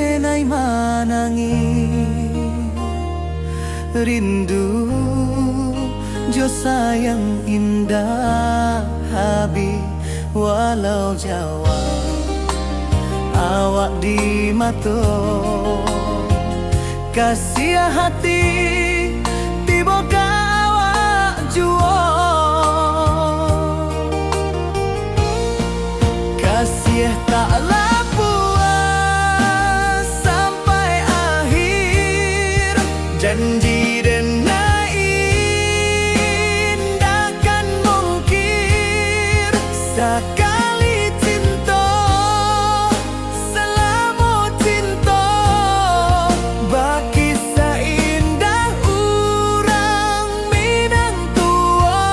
denai manangi rindu jo sayang indah habi walau Jawa awak di mato kasih hati tiba ka awak juo kasih tak puas sampai akhir janji denai indakan mungkir sekali cinta selama cinta baki seindah urang Minang tua.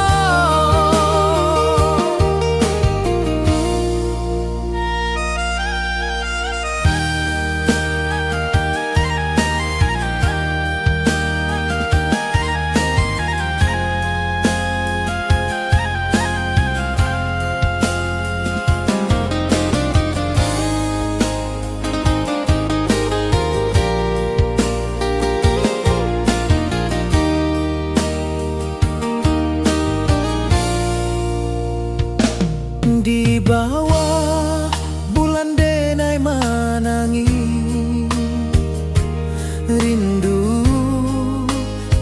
Di bawah bulan denai manangi rindu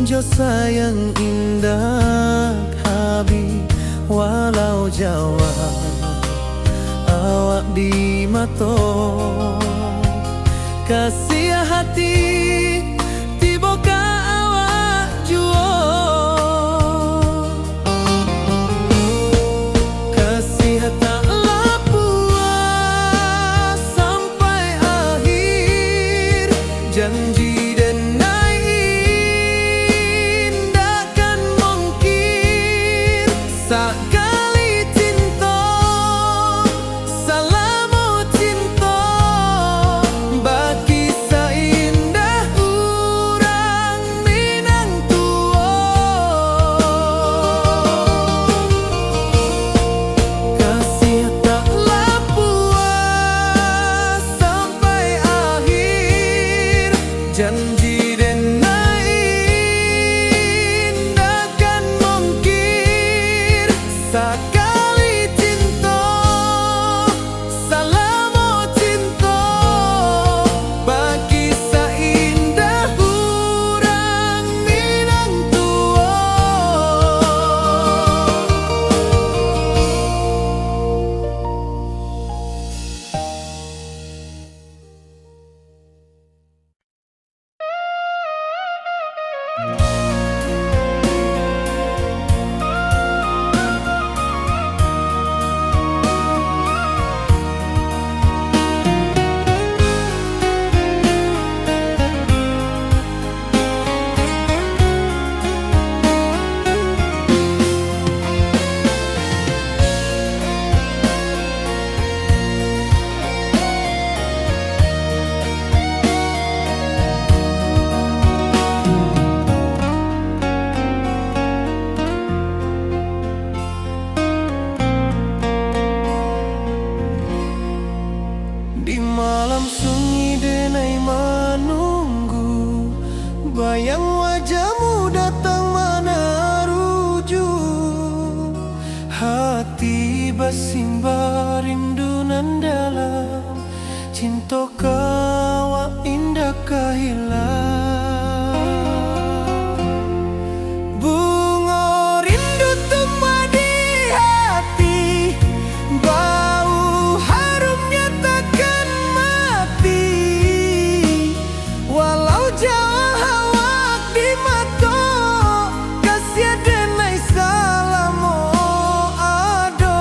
jo sayang indah habi walau Jawa awak di mato kasih hati tiba ka awak juo taklah puas sampai akhir janji denai indakan mungkir sekali cinta selama cinta baki seindah urang Minang tua kasih taklah puas sampai akhir janji denai indakan mungkir sekali cinta selama cinta baki seindah urang Minang tua. Di malam sunyi denai menunggu bayang wajahmu datang mana rujuk hati bersimba rindu nan dalam cinta kawa indah kehilang bunga rindu tumbuh di hati bau harumnya takkan mati walau Jawa awak di mato kasih denai salamo ado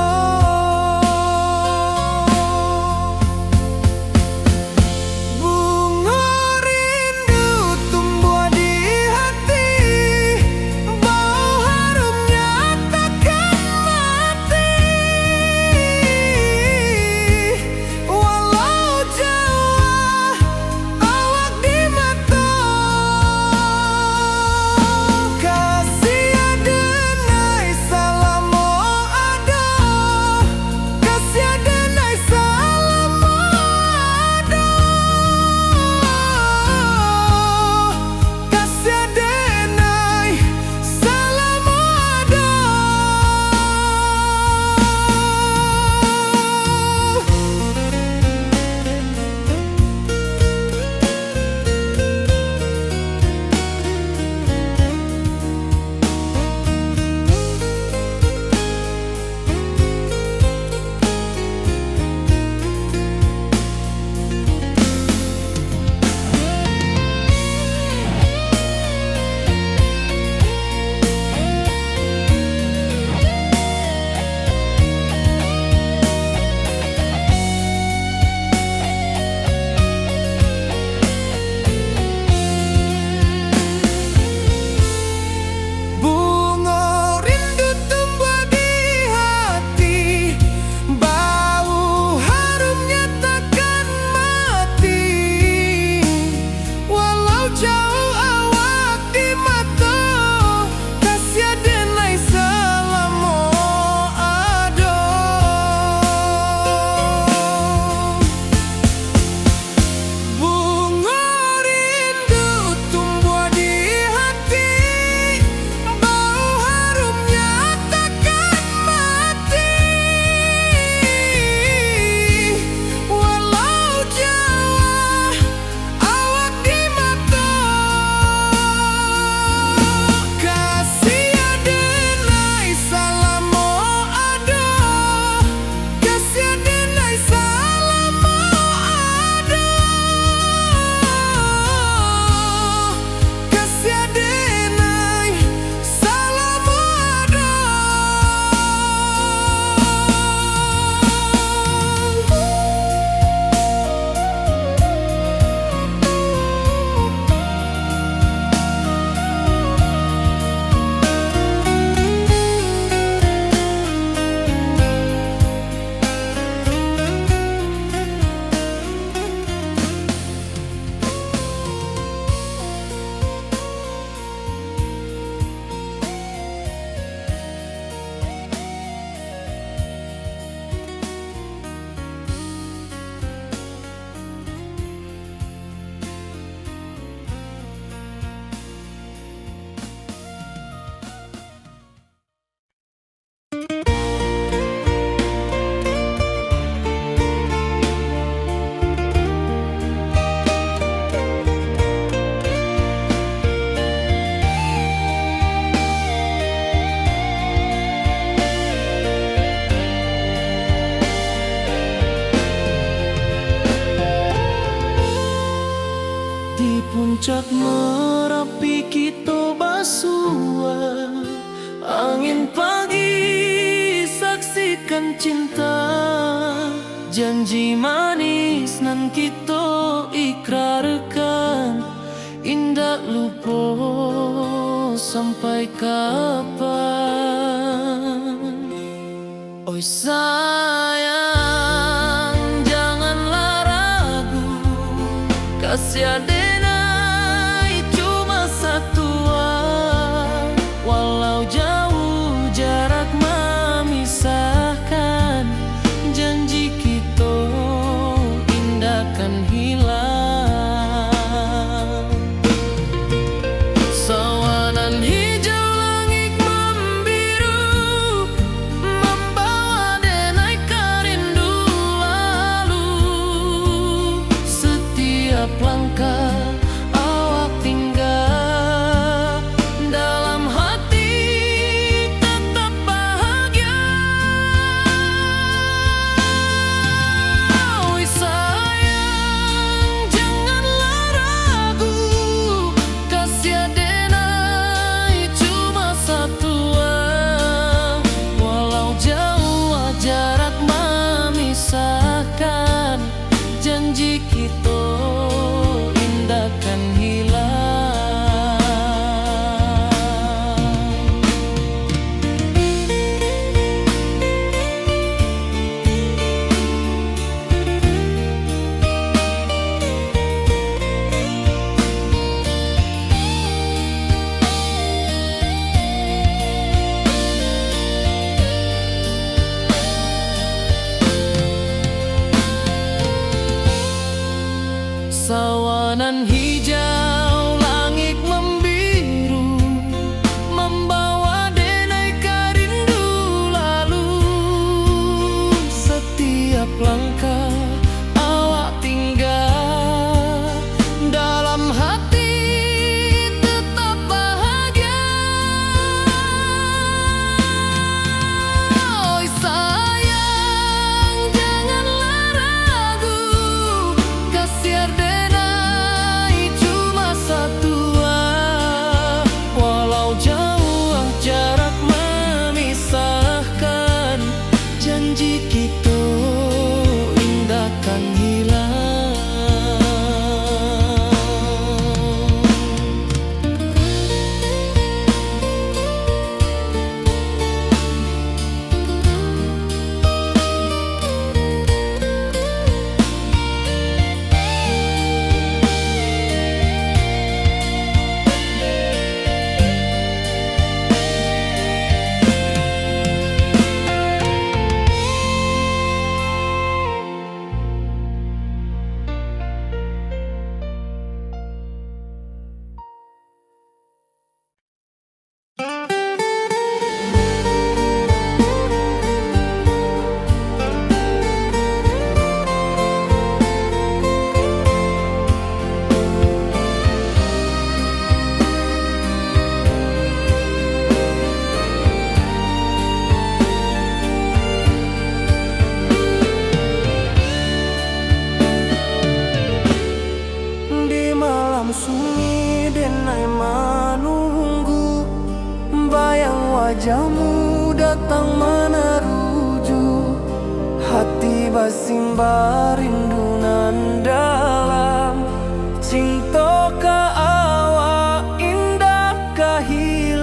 Di puncak Merapi kita basua, angin pagi saksikan cinta. Janji manis nan kita ikrarkan, indah lupa sampai kapan. Oi sayang, janganlah ragu, kasih adenai cuma satu. Walau jauh jarak memisahkan, janji kita indah kan hilang. Sawanan hijau langit membiru, membawa denai kerindu lalu. Setiap langkah awak tinggal, dalam hati tetap bahagia. Oi sayang, janganlah ragu, kasih adenai cuma satu. Walau jauh jarak memisahkan, janji kita indah kan hilang. Sawanan hijau langit membiru, membawa denai kerindu lalu. Setiap langkah awak tinggal, dalam hati tetap bahagia. Oi sayang, janganlah ragu, kasih adenai cuma satu. Walau jauh jarak memisahkan, janji kita indah kan hilang. Di malam sunyi denai menunggu, bayang wajahmu datang meneruju. Hati basimba rindu nan dalam, cinta ka awak indah ka hilang.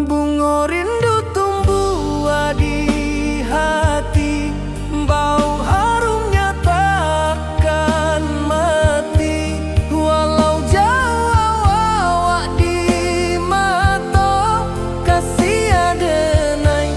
Bunga rindu tumbuh di hati, bau harumnya takkan mati. Walau jauh awak di mata, kasih adenai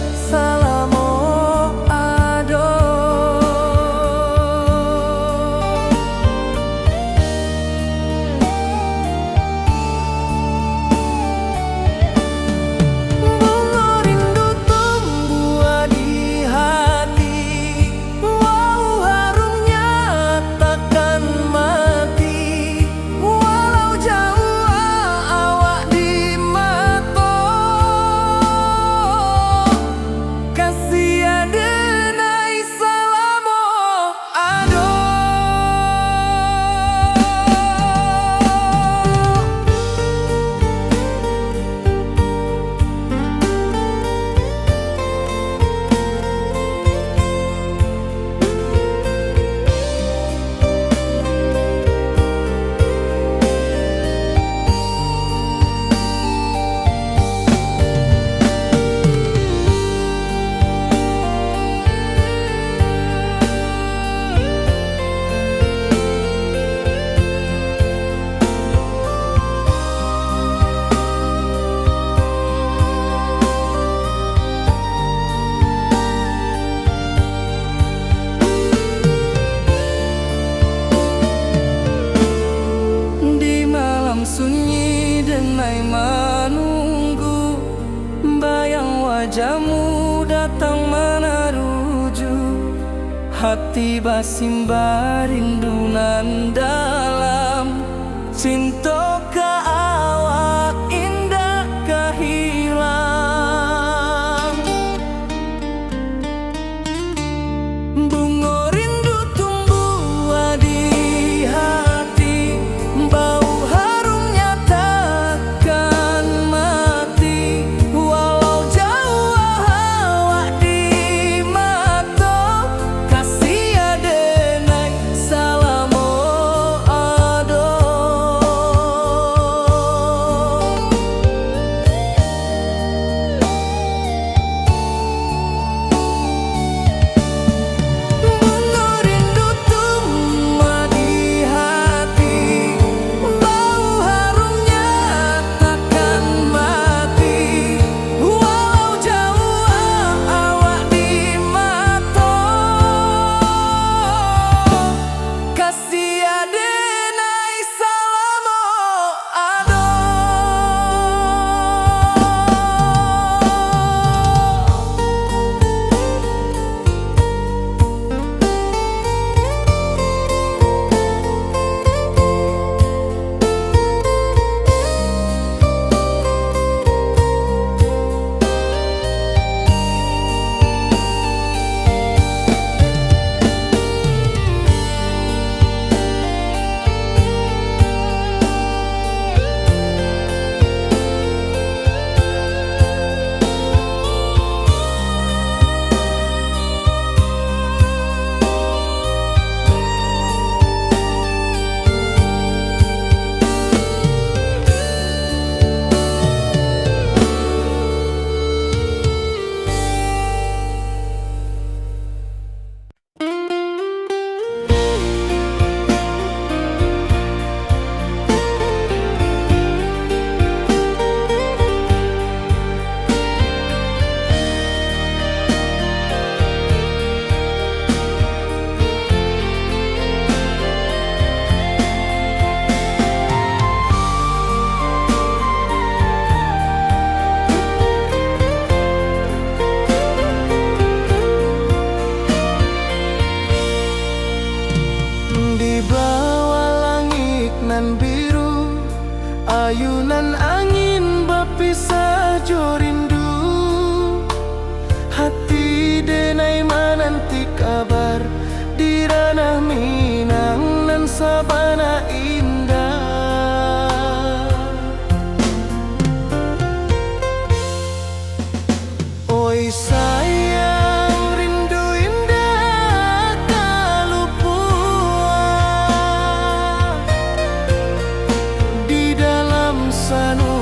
hati basimba rindunan dalam cinta ka awak indah kahilang. Bunga rindu tumbuh di hati, bau harumnya takkan mati. Walau jauh awak di mata, kasih adenai salamo ado. Bunga rindu tumbuh di hati, bau harumnya takkan mati. Walau jauh awak di mata, kasih adenai salamo ado. Di bawah langit nan biru, ayunan angin berpisah jo rindu. Hati denai menanti kabar di ranah Minang nan sabana indah. Oi sayang, rindu indah kalupua di dalam sanu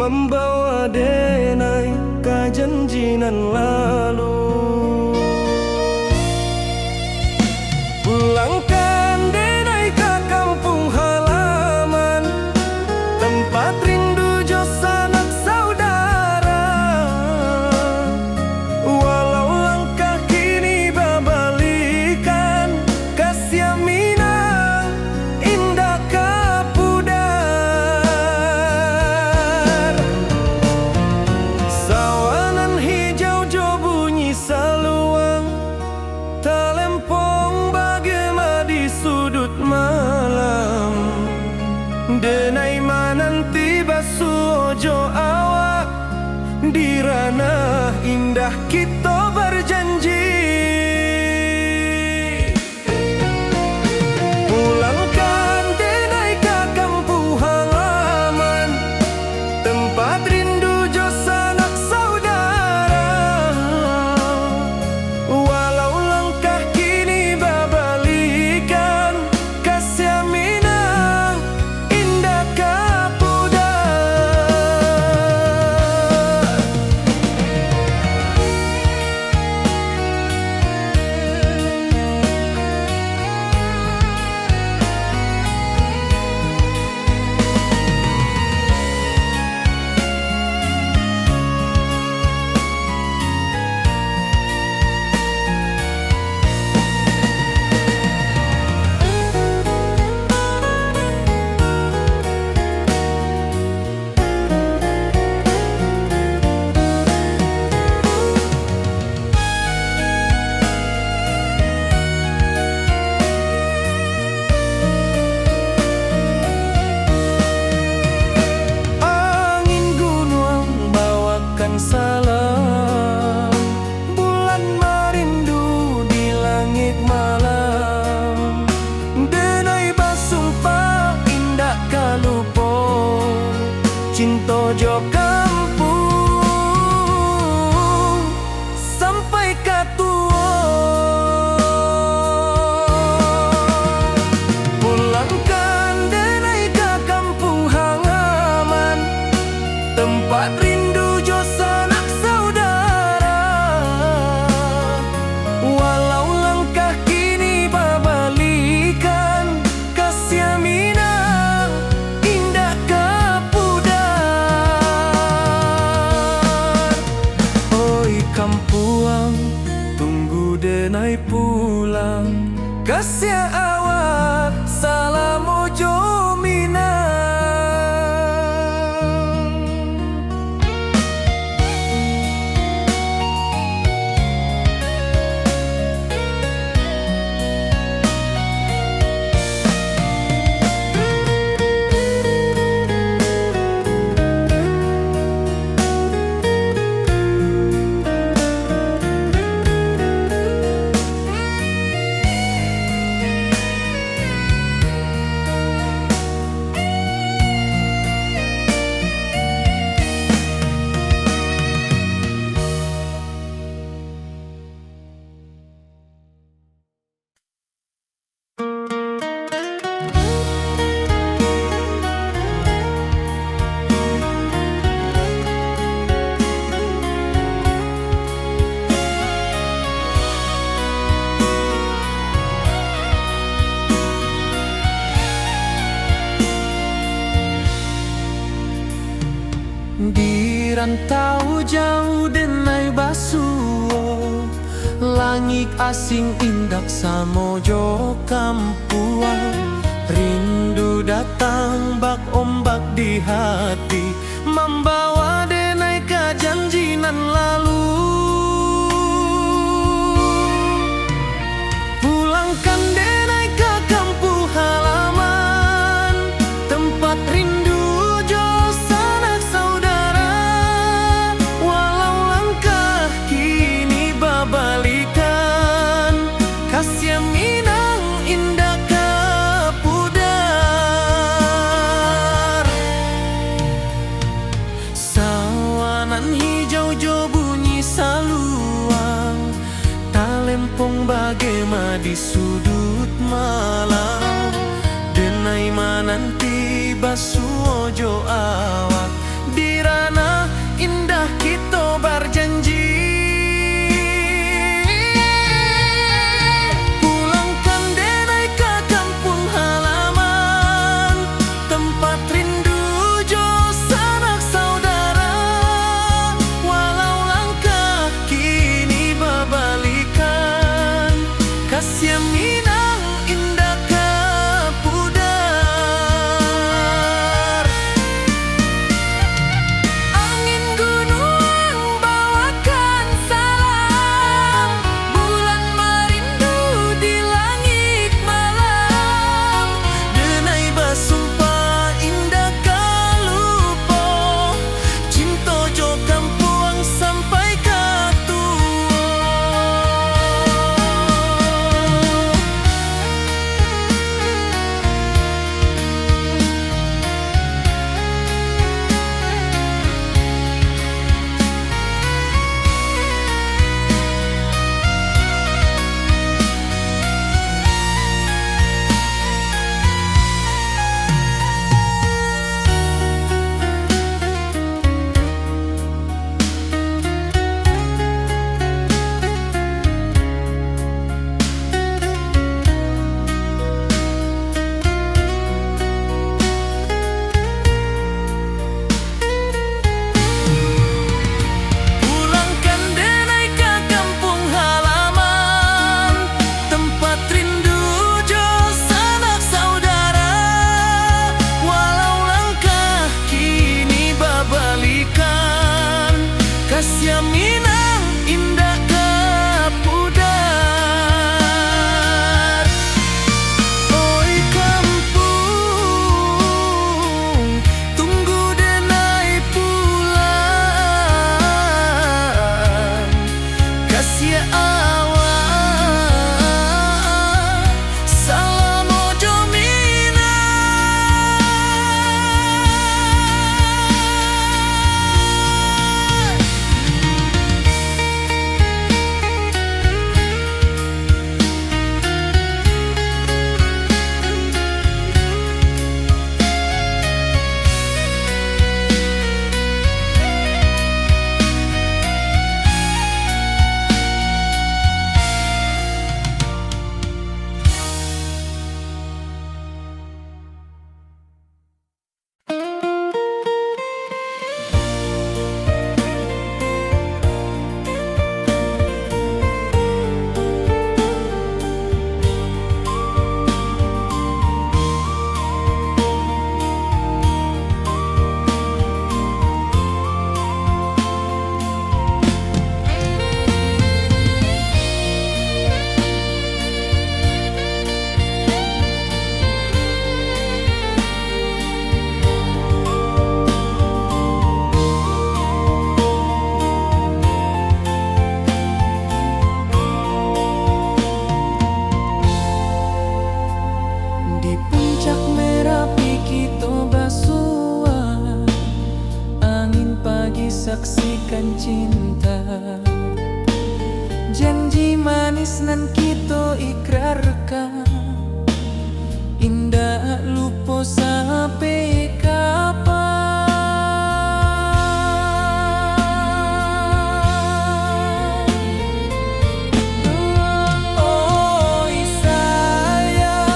membawa denai ka janjinan lalu. Pulangkan denai ka kampung halaman, tempat rindu jo sanak saudara. Walau langkah kini babalikan, kasih Minang indah kapudar. Sawanan hijau jo bunyi saluang, talempong bagema di sudut malam. Denai mananti basuh ojo awak, di ranah indah kita berjanji. Pulangkan denai ka kampung halaman, tempat rindu jo sanak saudara. Walau langkah kini babalikan, kasih Minang indah kapudar. Angin gunung bawakan salam, bulan merindu di langit malam. Denai basumpah indah kalupo, cinta jo kampung sampai katua. Pulangkan denai ka kampung halaman, tempat rindu jo sanak saudara. Walau langkah kini babalikan, kasih Minang indah kapudar. Oi kampuang, tunggu denai pulang, kasih awak salam ojo Minang. Di rantau jauh denai basuh, langit asing indak samojo kampuang. Rindu datang bak ombak di hati, membawa denai ka janjinan lalu. Pulangkan denai ka kampung halaman, tempat rindu jo sanak saudara. Walau langkah kini babalikan, kasih Minang indah kapudar. Sawanan hijau jo bunyi saluang, talempong bagema di sudut malam. Denai mananti basuh ojo awak, di Kasih Minang indah ke pudar. Angin gunung bawakan salam, bulan merindu di langit malam. Denai basumpah indah kalupo, cinta jo kampuang sampai katuo. Pulangkan Denai ke kampung halaman, tempat rindu jo sanak saudara. Walau langkah kini babalikan, kasih Minang indah ke pudar. Oi kampung, tunggu Denai pulang. Kasih awak salam ojo Minang. Di puncak Merapi kita basua, angin pagi saksikan cinta. Janji manis nan kita ikrarkan, indah lupa sampai kapan. Oi sayang,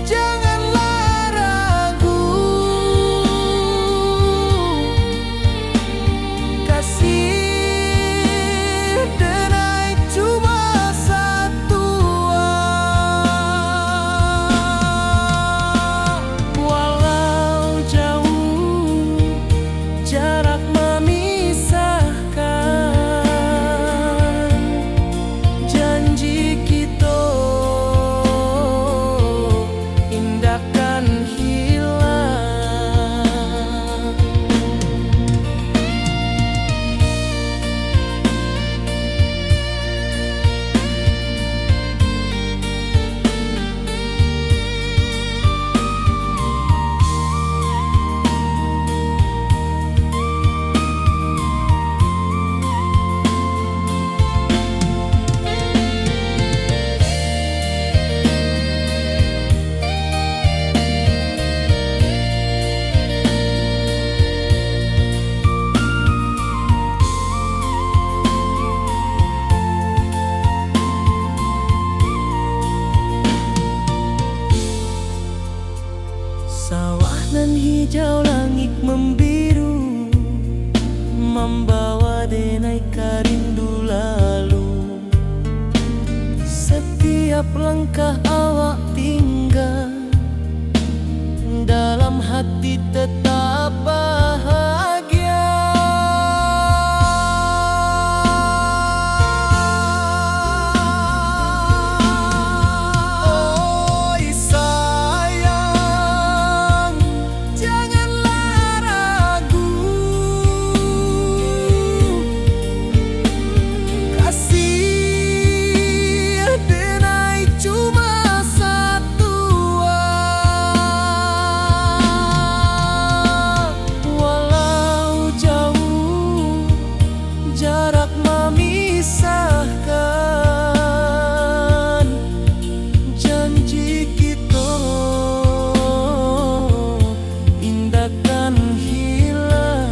janganlah ragu, kasih Denai cuma satu setiap langkah awak tinggal, dalam hati tetap bahagia. Oi sayang, janganlah ragu, kasih denai cuma satu. Walau jauh jarak memisahkan, janji kita indahkan hilang.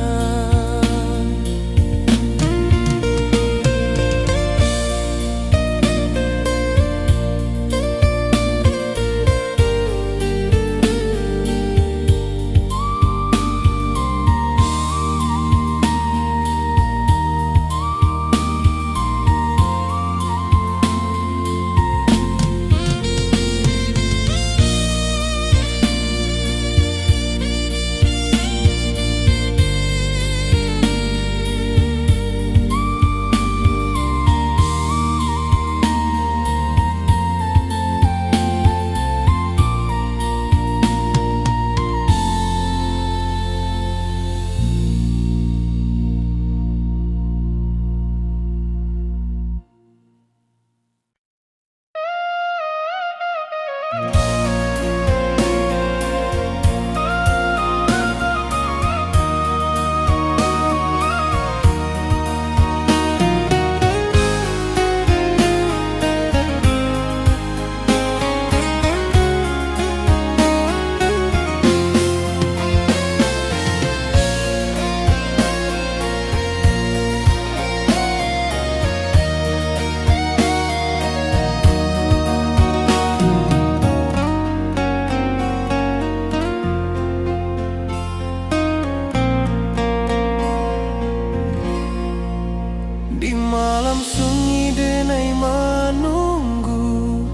Di malam sunyi denai menunggu,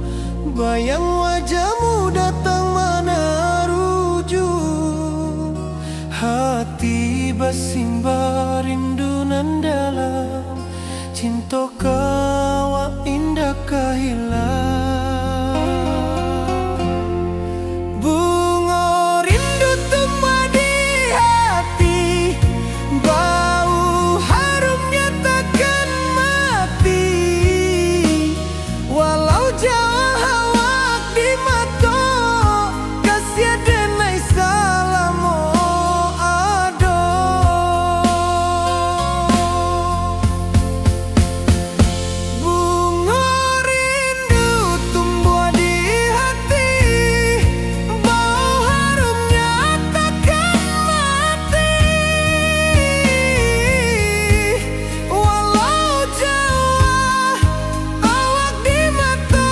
bayang wajahmu datang meneruju. Hati bersimbar rindu nan dalam, cinta kau indah kehilang. Bunga rindu tumbuh di hati, bau harumnya takkan mati. Walau jauh awak di mata, kasih denai salamu ado. Bunga rindu tumbuh di hati, bau harumnya takkan mati. Walau jauh awak di mata,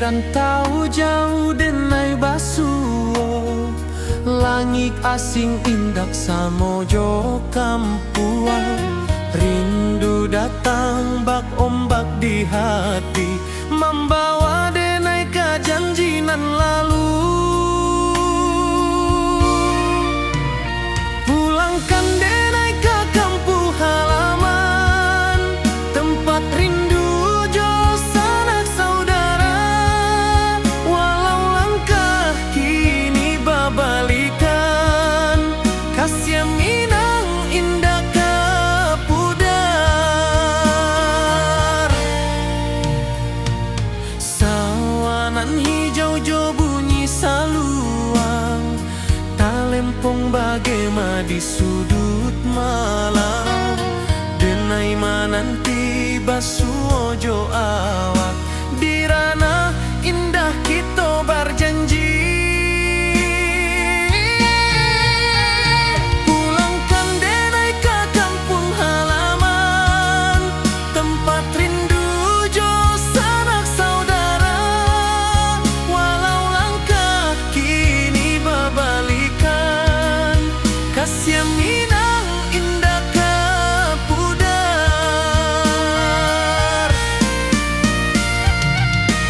rantau jauh denai basuo, langit asing indak samojo kampuang. Rindu datang bak ombak di hati, membawa denai ke janjinan lalu. Pulangkan denai ke kampung halaman, tempat rindu jo sanak saudara. Walau langkah kini babalikan, kasih Minang indah kepudar. Sawanan hijau jo bunyi saluang, talempong bagema di sudut malam. Denai mananti basuo jo awak, di ranah indah kita berjanji. Pulangkan denai ke kampung halaman, tempat rindu jo sanak saudara. Walau langkah kini babalikan, kasih Minang indah kepudar.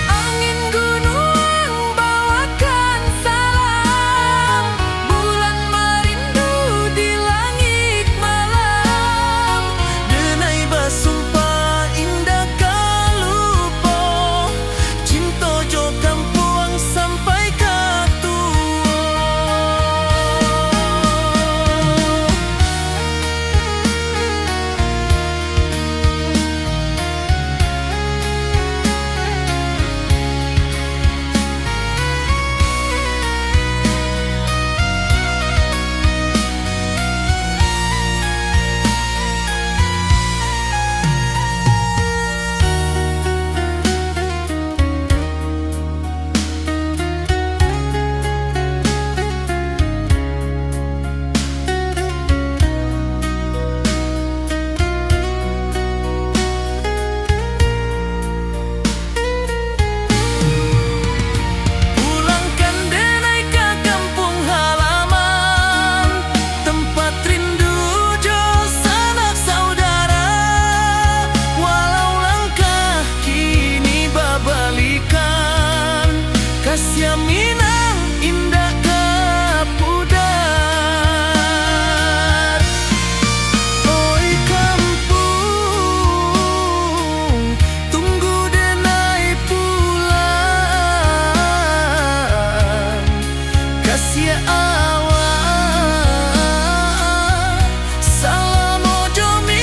Angin gunung bawakan salam, bulan merindu di langit malam. Denai basumpah indah kalupo, cinta jo kampuang sampai ke tua. Pulangkan denai ke kampung halaman, tempat rindu jo sanak saudara. Walau langkah kini babalikan, kasih Minang indah kepudar. Oi kampung, tunggu denai pulang. Kasih awak, salam ojo Minang.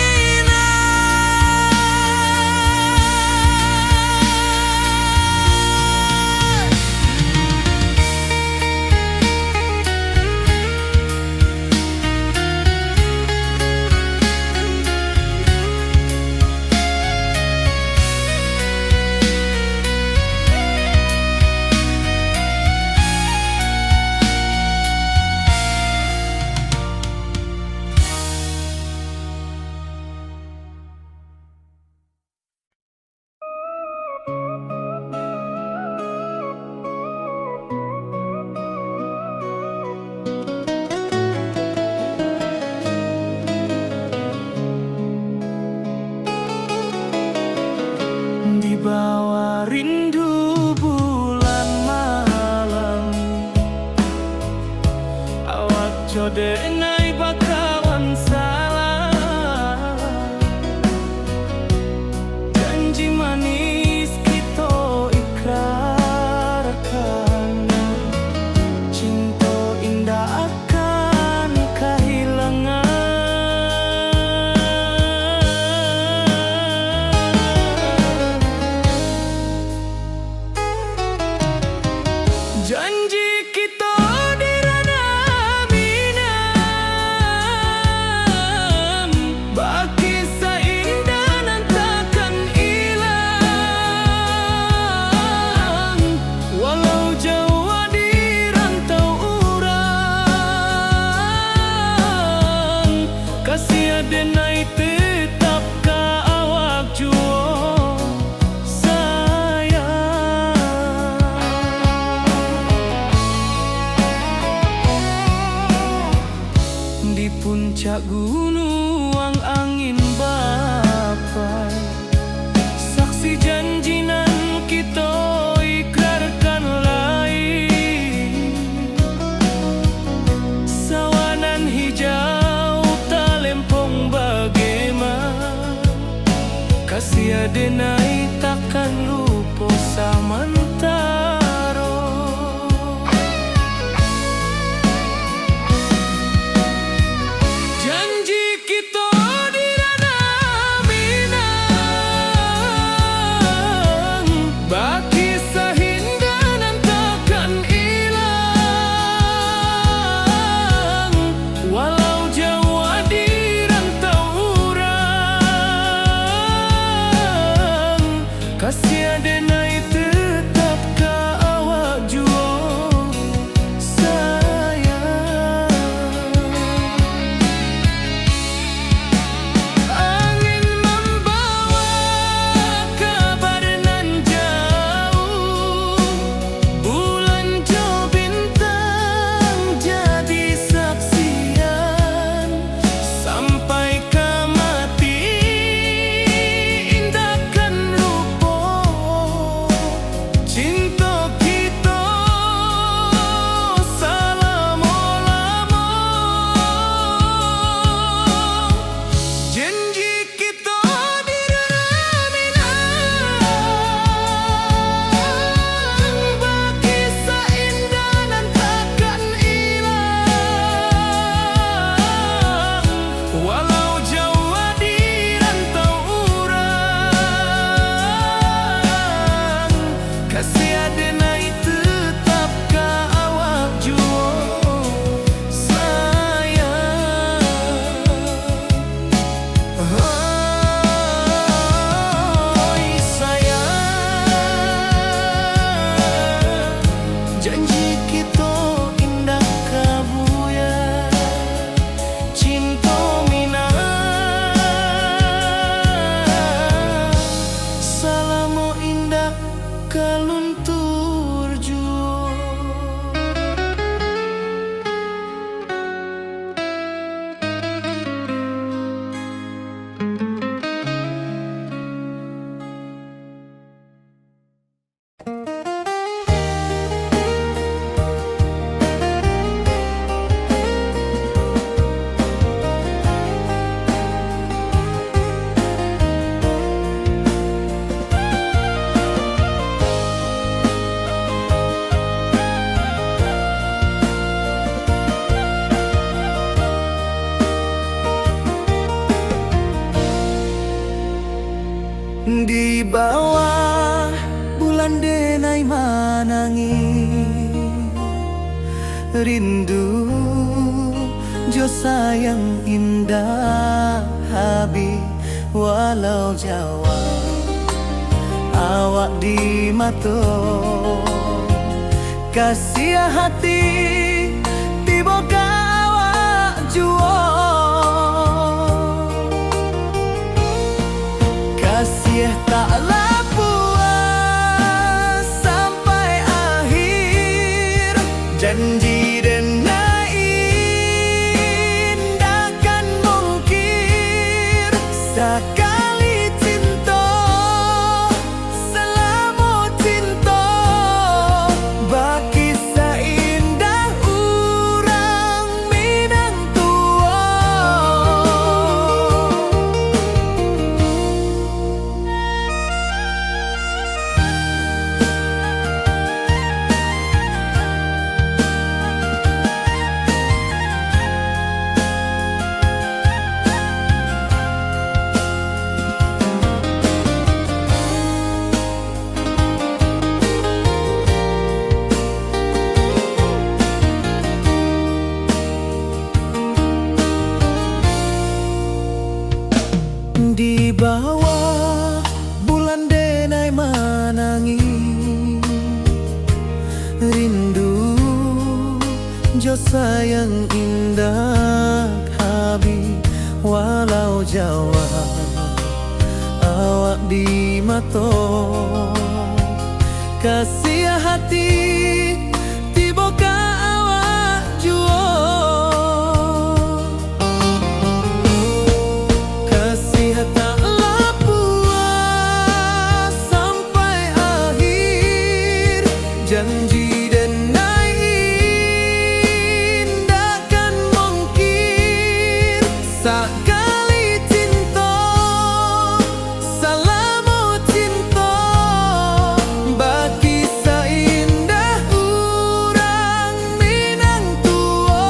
Di bawah rindu bulan malam, awak jo denai bakawan salam. Janji manis kita ikrarkan, cinta indah akan kehilangan. Janji kita di ranah Minang, baki seindah nan takkan hilang. Walau jauh di rantau urang, kasih denai tetap ka awak juo sayang. Janji kita indah kabuya, cinta mina salamo indah kaluntur jua. Di bawah bulan denai manangi rindu jo sayang indah habi walau Jawa awak di mato kasih hati tiba ka awak juo kasih taklah puas sampai akhir janji dan indah kan mungkir sekali cinta selama cinta baki seindah urang Minang tua. Di bawah bulan denai manangi rindu jo sayang indah habi walau Jawa awak di mato kasih hati tiba ka awak juo kasih taklah puas sampai akhir janji dan indah kan mungkir sekali cinta selama cinta baki seindah urang Minang tua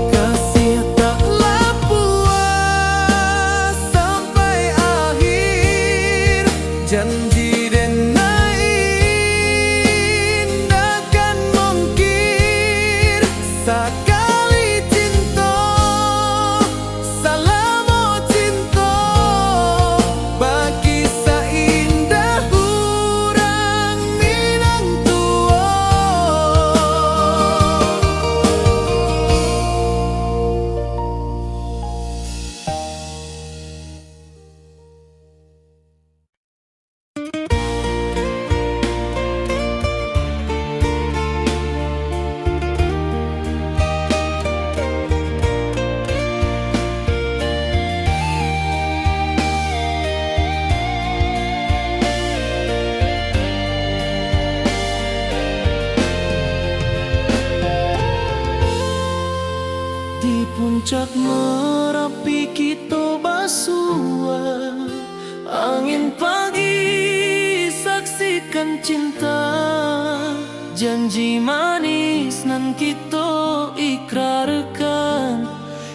kasih taklah puas sampai akhir janji dan indah kan mungkir sekali cinta selama cinta baki seindah urang Minang tua. Di puncak Merapi kita basua angin pagi saksikan cinta janji manis nan kita ikrarkan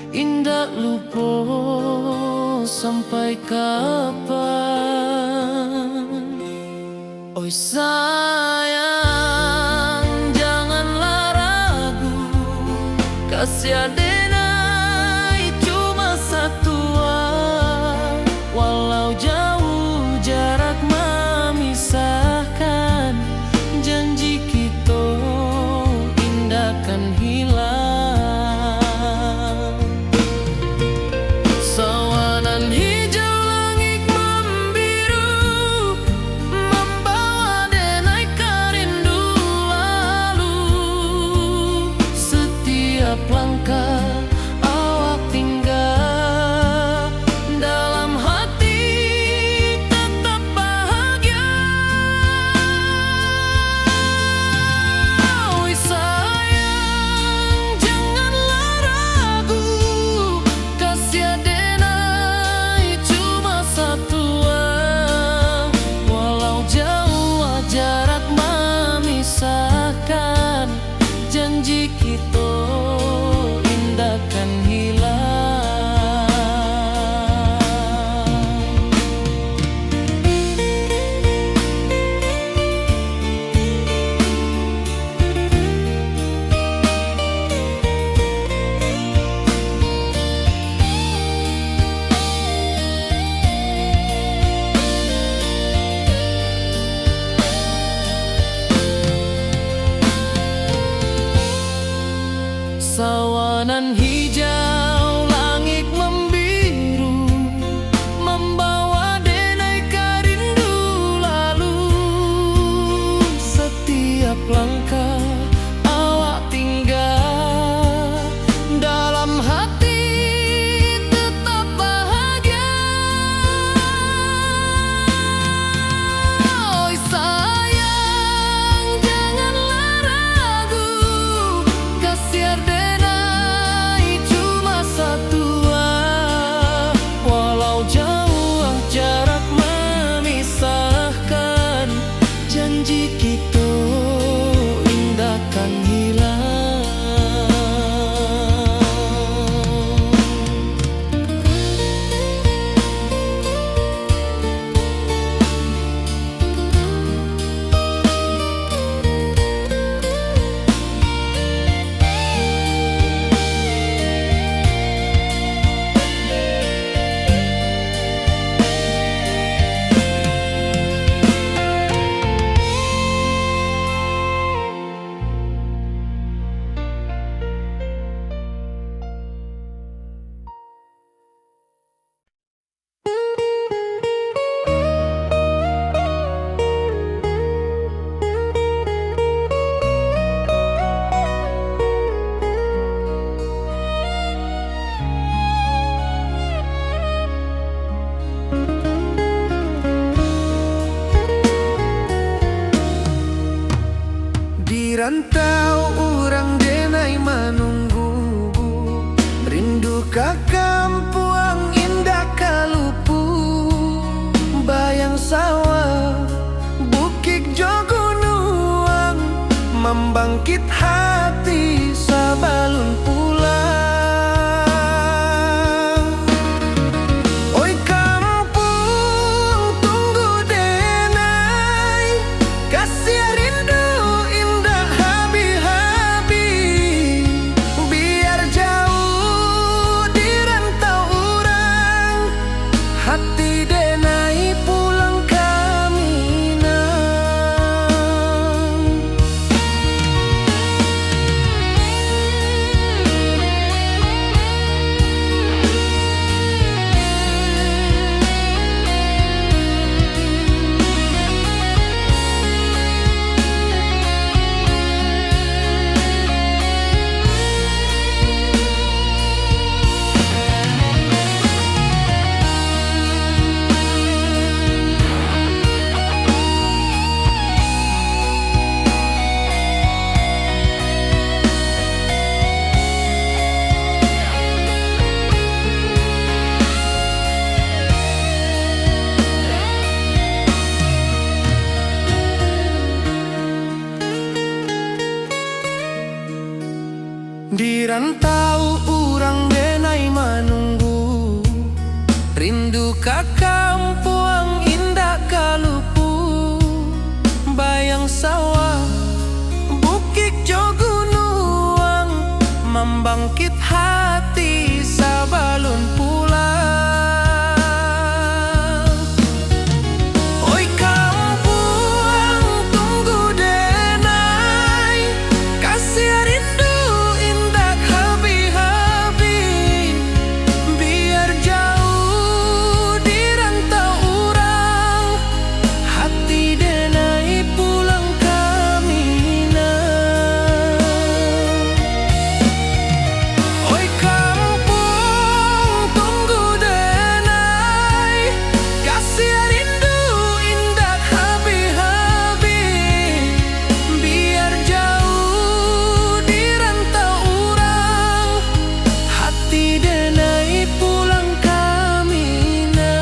indah lupa sampai kapan. Oi sayang janganlah ragu kasih adenai cuma satu walau jauh jarak mami rantau urang denai menunggu, rindu ka kampuang indah kalupu, bayang sawah bukit jo gunung, membangkit hati sabalun pulang. Oi kampung tunggu denai, kasih rindu indah habi-habi, biar jauh di rantau urang, hati denai pulang kami nang. Di rantau urang denai menunggu, rindu ka kampuang indah kalupu, bayang sawah bukit jo gunung, membangkit hati sabalun pulang. Oi kampung tunggu denai, kasih rindu indah habi-habi, biar jauh di rantau urang, hati denai pulang kami nang. Oi kampung tunggu denai, kasih rindu indah habi-habi, biar jauh di rantau urang, hati denai pulang kami nang.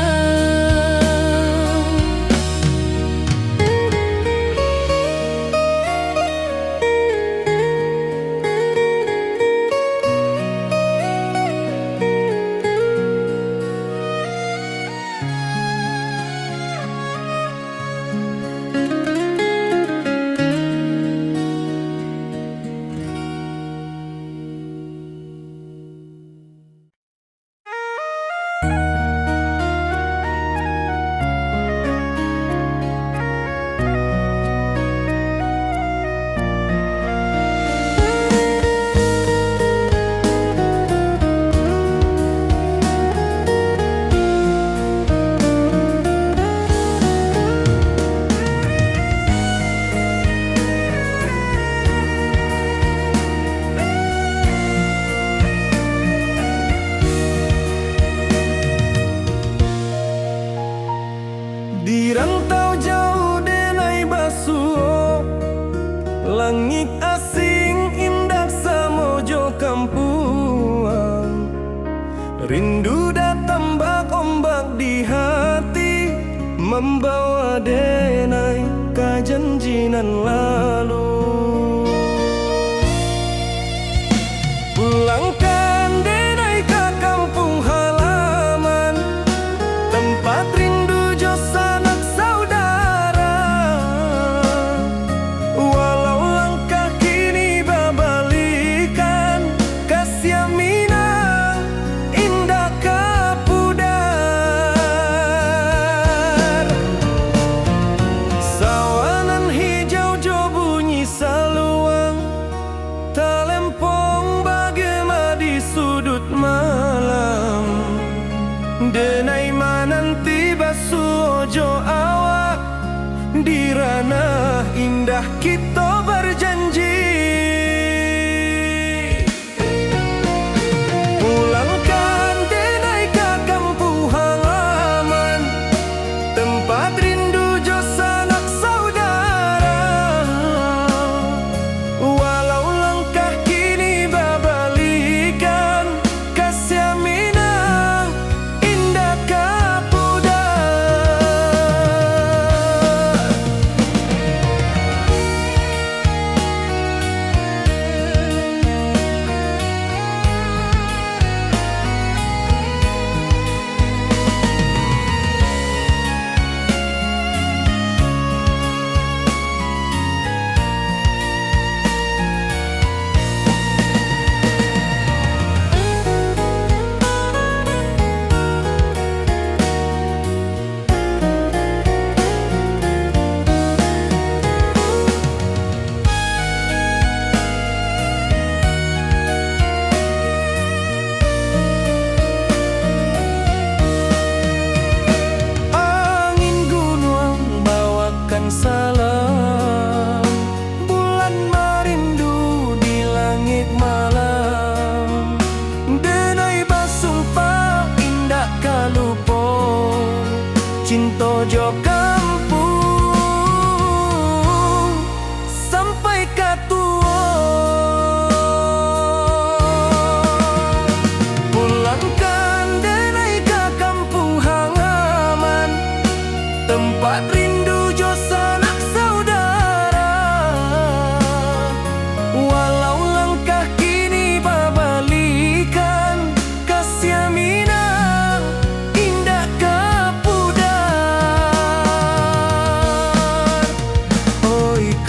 Di rantau jauh denai basuh, langit asing indah samojo kampuang, rindu datang bak ombak di hati, membawa denai ka janjinan lalu. Pulangkan denai ka kampung halaman, tempat rindu jo sanak saudara. Walau langkah kini babalikan, kasih Minang indah kapudar. Sawanan hijau jo bunyi saluang, talempong bagema di sudut malam. Denai mananti basuh jo awak, di ranah indah kita berjanji. Pulangkan denai ka kampung halaman, tempat rindu jo sanak saudara.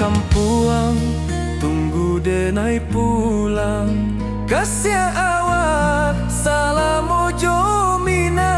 kampuang, tunggu denai pulang. Kasih awak salam ojo minang.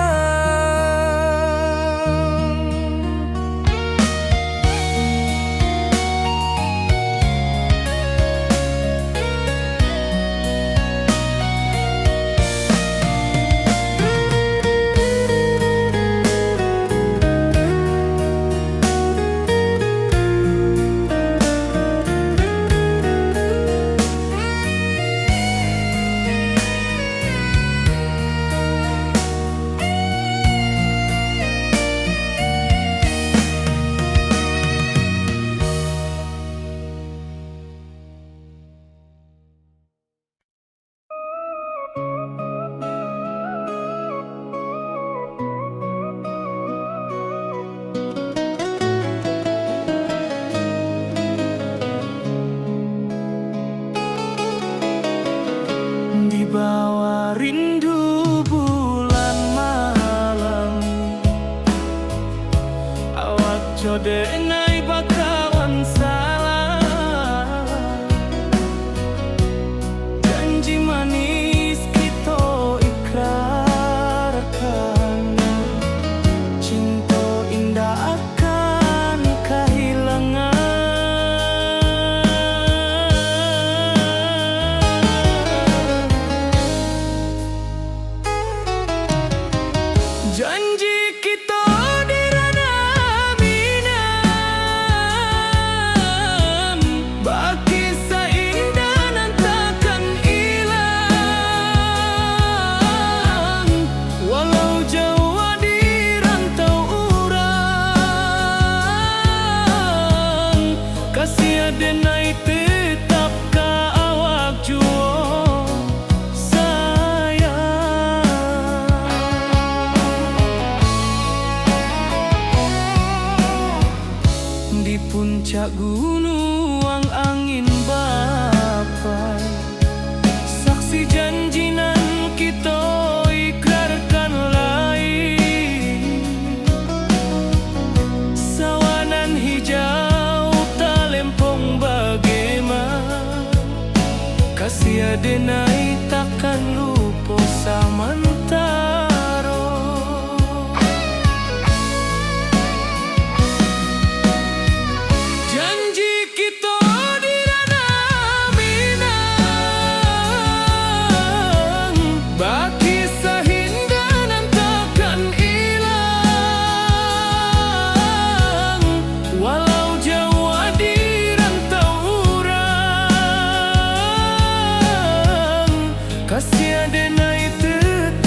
Di bawah rindu bulan malam, awak codenai bakawan salah. Janji manis kita ikrarkan, cinta indah akan kehilangan. Janji kita di ranah minang, baki seindah nan takkan hilang. Walau jauh di rantau urang, kasih denai tetap ka awak juo di puncak gunung angin bapai. Saksi janji nan kita ikrarkan lain. Sawanan hijau talempong bagaimana, kasih denai takkan lupa samantara. Janji kita di ranah minang, baki sahinda nan takkan hilang. Walau jauh di rantau urang, kasih denai tetap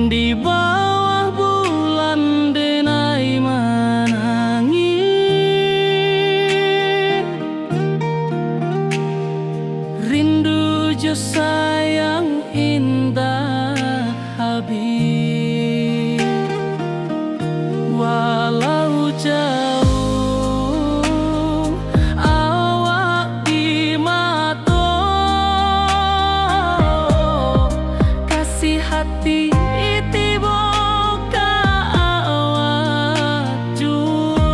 Di bawah bulan denai menangi, rindu jo sayang indah habis. Walau jauh awak di mata, kasih hati tiba ka awak jua.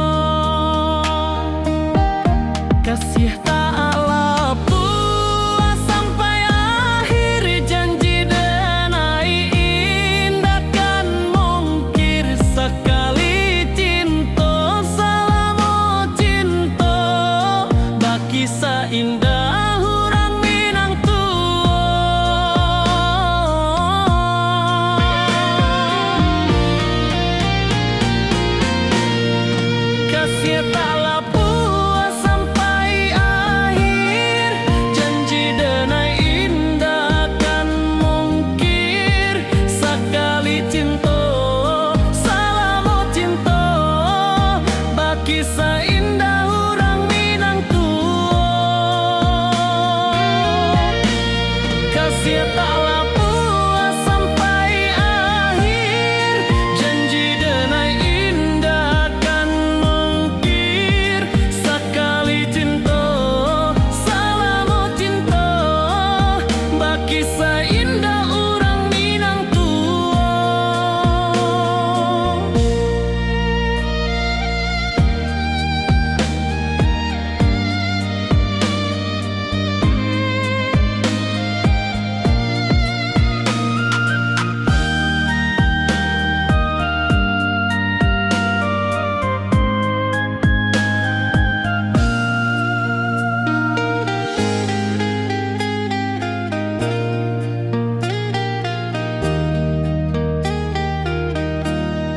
Kasih tak lapuk sampai akhir, janji denai indah kan mungkir. Sekali cinta selama cinta, baki seindah orang Minang kasih tak lapuk sampai akhir, janji denai indah kan mungkir. Sekali cinta selama cinta, baki seindah orang Minang kasih tak lapuk sampai akhir, janji denai indah kan mungkir. Sekali cinta selama cinta, baki seindah orang Minang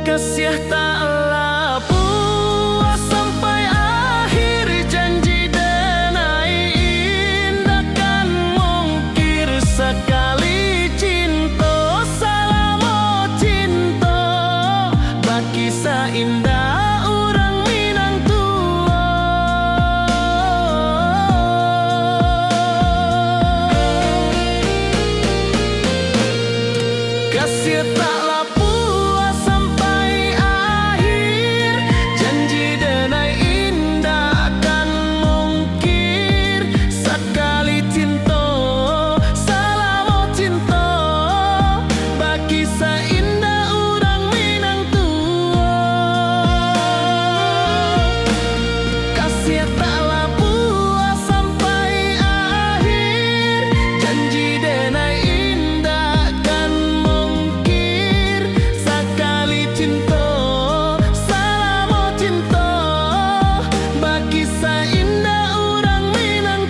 kasih tak lapuk sampai akhir, janji denai indah kan mungkir. Sekali cinta selama cinta, baki seindah orang Minang kasih tak lapuk sampai akhir, janji denai indah kan mungkir. Sekali cinta selama cinta, baki seindah orang Minang kasih tak lapuk sampai akhir, janji denai indah kan mungkir. Sekali cinta selama cinta, baki seindah orang Minang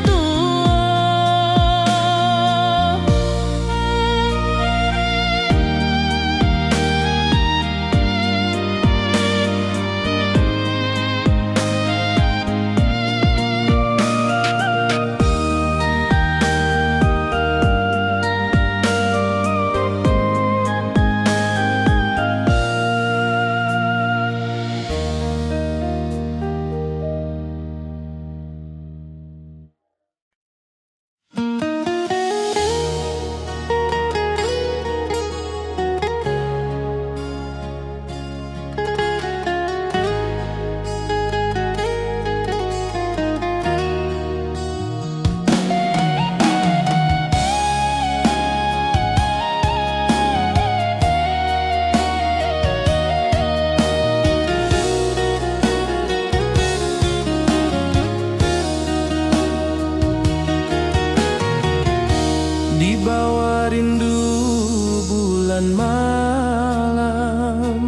di bawah rindu bulan malam.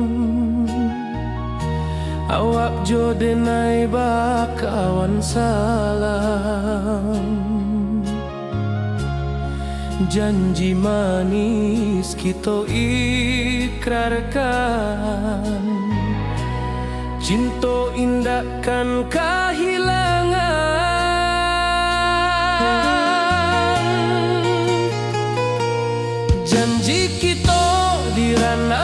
Awak jo denai bakawan salam, janji manis kita ikrarkan. Cinta indah kan kehilangan. Janji kita di ranah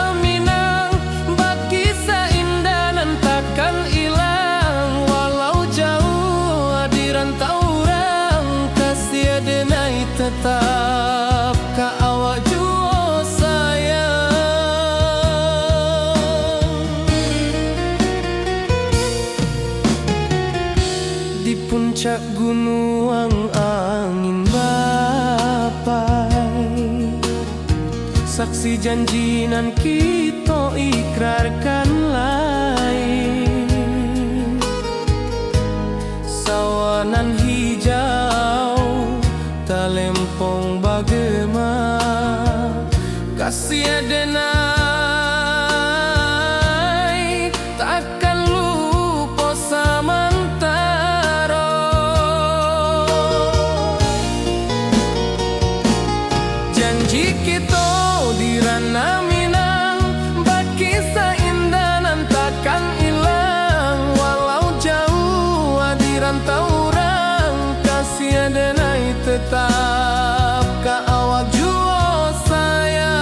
di puncak gunung angin bapai, saksi janji nan kita ikrarkan lain. Sawanan hijau talempong bagema, kasih adenai takkan lupa samantara. Janji kita di ranah Minang, bakisah indah nan takkan hilang. Walau jauh di rantau orang, kasih adenai tetap ka awak jua sayang.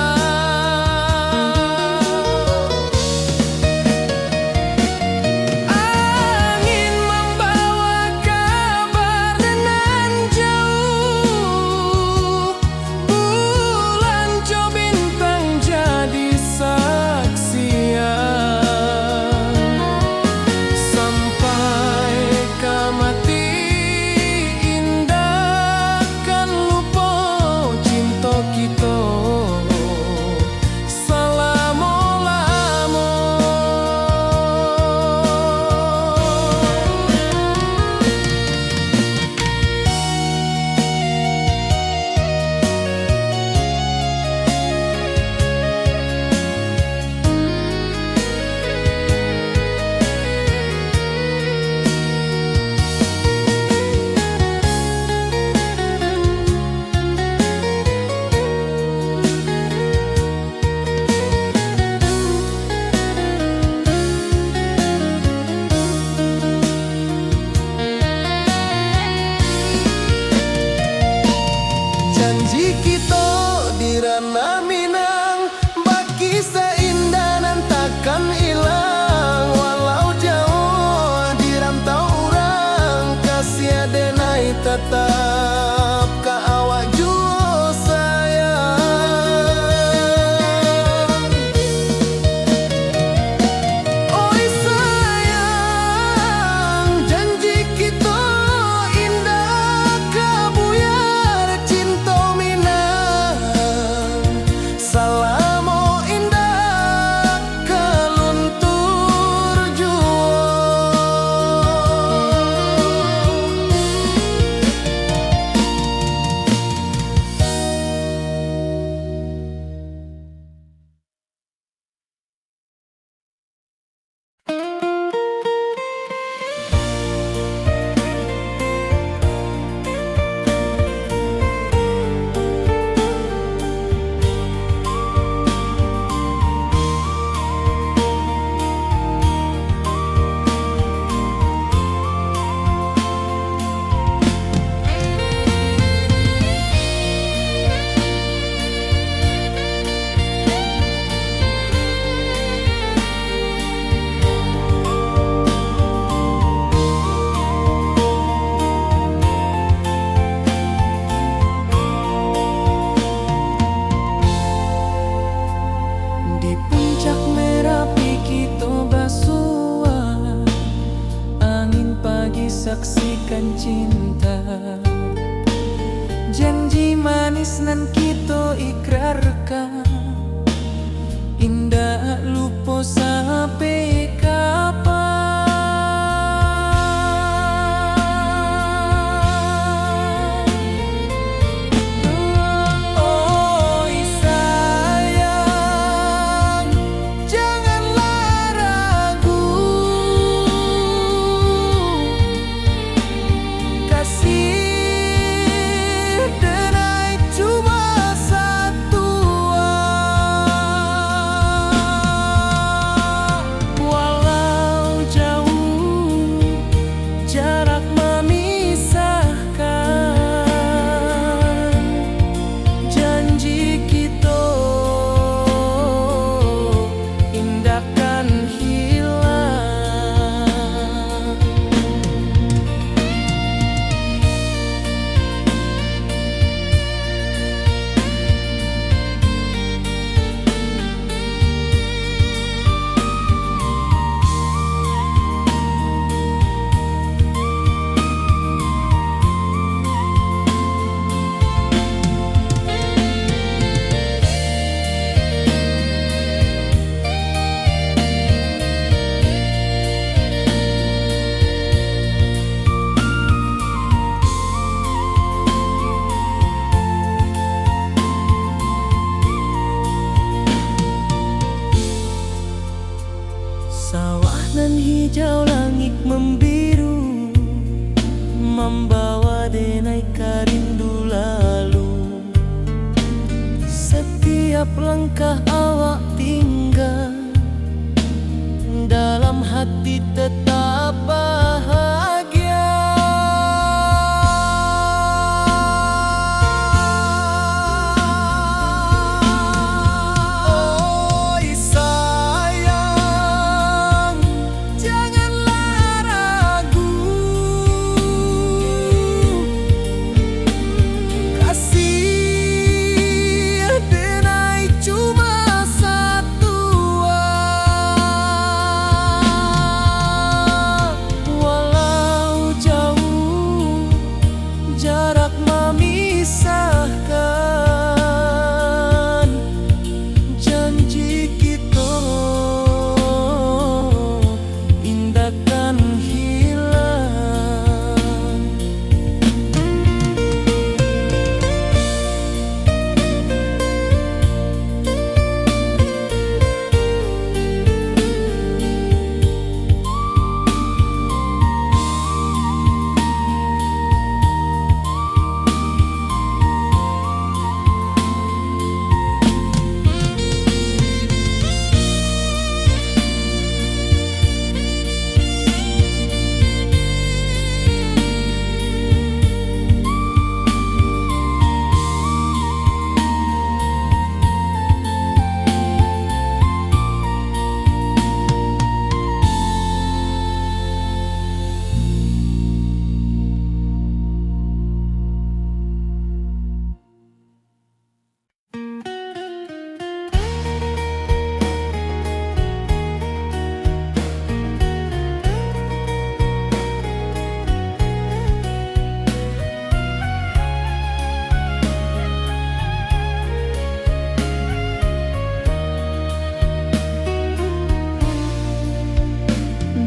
Angin membawa kabar dengan jauh, bulan co bintang jadi saksian. Sampai kamati indah kan lupa cinta kita selama-lama. Janji kita di ranah Minang, bakisah indah nan takkan hilang. Walau jauh di rantau orang, kasih adenai tetap ka awak jua sayang. Oi sayang, janji kita indah kabuyar cinta Minang. Salamo indah kaluntur jua. Di puncak Merapi kita bersua, angin pagi saksikan cinta. Janji manis nan kita ikrarkan, indah lupa sampai kapan. Oi sayang, janganlah ragu, kasih denai cuma satu. membawa denai rindu lalu. Setiap langkah awak tinggal, dalam hati tetap bahagia. Oi sayang, janganlah ragu. Kasih denai cuma satu. Walau jauh jarak memisahkan, janji kita indahkan hilang.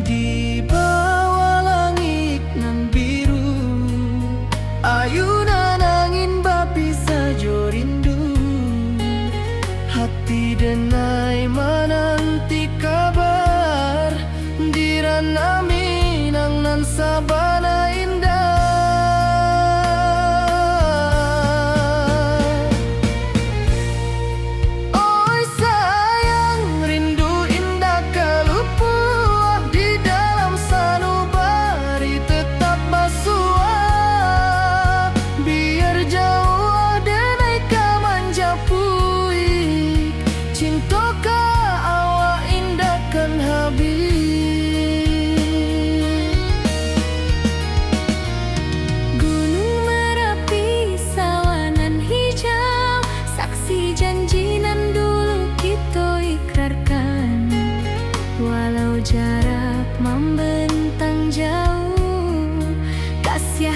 Di bawah langit nan biru, ayunan angin bapisa jo rindu. Hati denai menanti kabar, di ranah Minang nan sabana indah. Oi sayang, rindu indah kalupuah di dalam sanubari tetap basuah. Biar jauh denai ka manjapui, cinta ka awak indahkan habis. Gunung Merapi, sawanan hijau, saksi janji nan dulu kita ikrarkan. Walau jarak membentang jauh, kasih